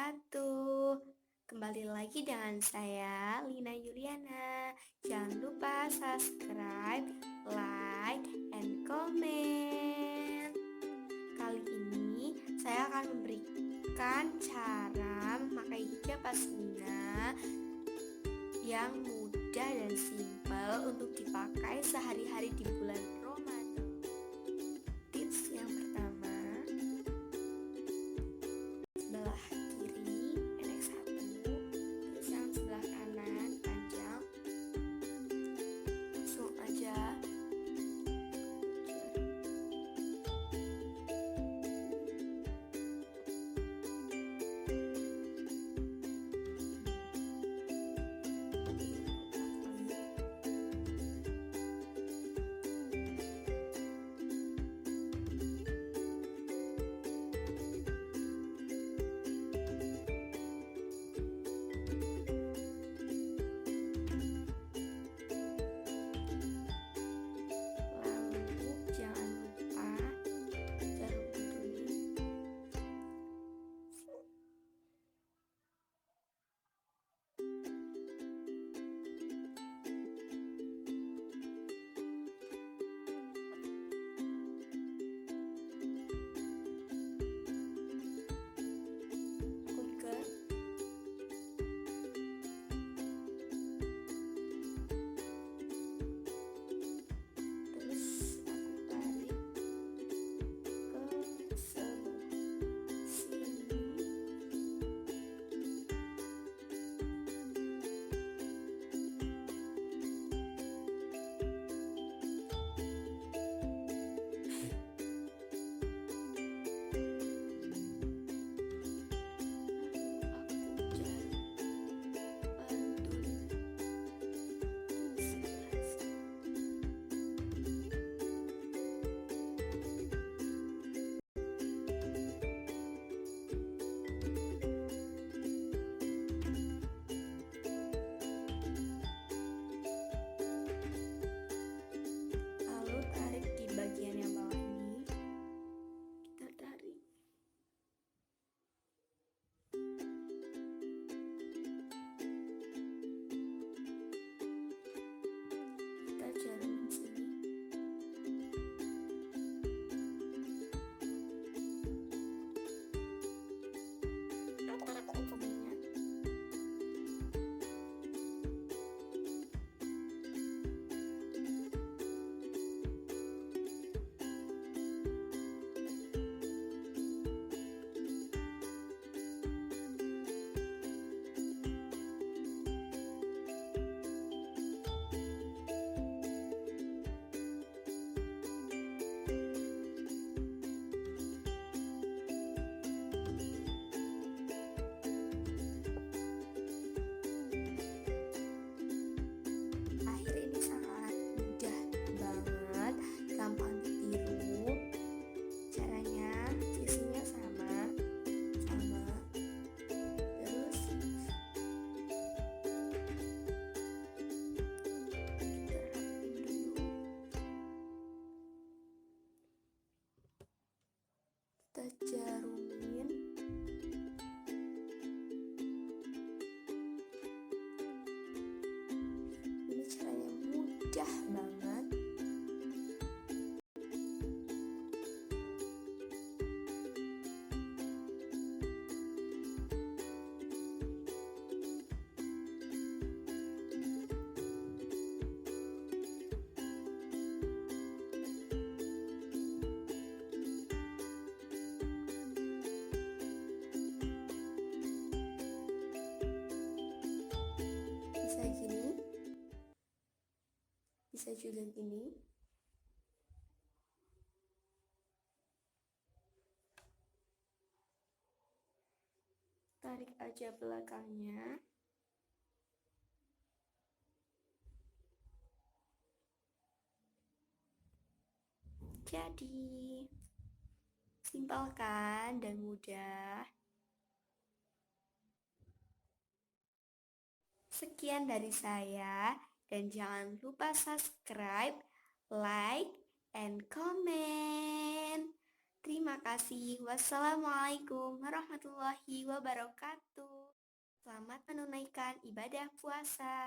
wabarakatuh. Kembali lagi dengan saya, Lina Yuliana. Jangan lupa subscribe, like, and comment. Kali ini saya akan memberikan cara memakai hijab pashmina yang mudah dan simpel untuk dipakai sehari-hari di bulan Ramadan. Tips yang pertama, sebelah kiri pendek satu, terus yang sebelah kanan panjang. Langsung aja. Jarumin ini caranya mudah banget. Bisa juga gini. Tarik aja belakangnya. Jadi, simpel kan dan mudah. Sekian dari saya. Dan jangan lupa subscribe, like, and comment. Terima kasih. Wassalamualaikum warahmatullahi wabarakatuh. Selamat menunaikan ibadah puasa.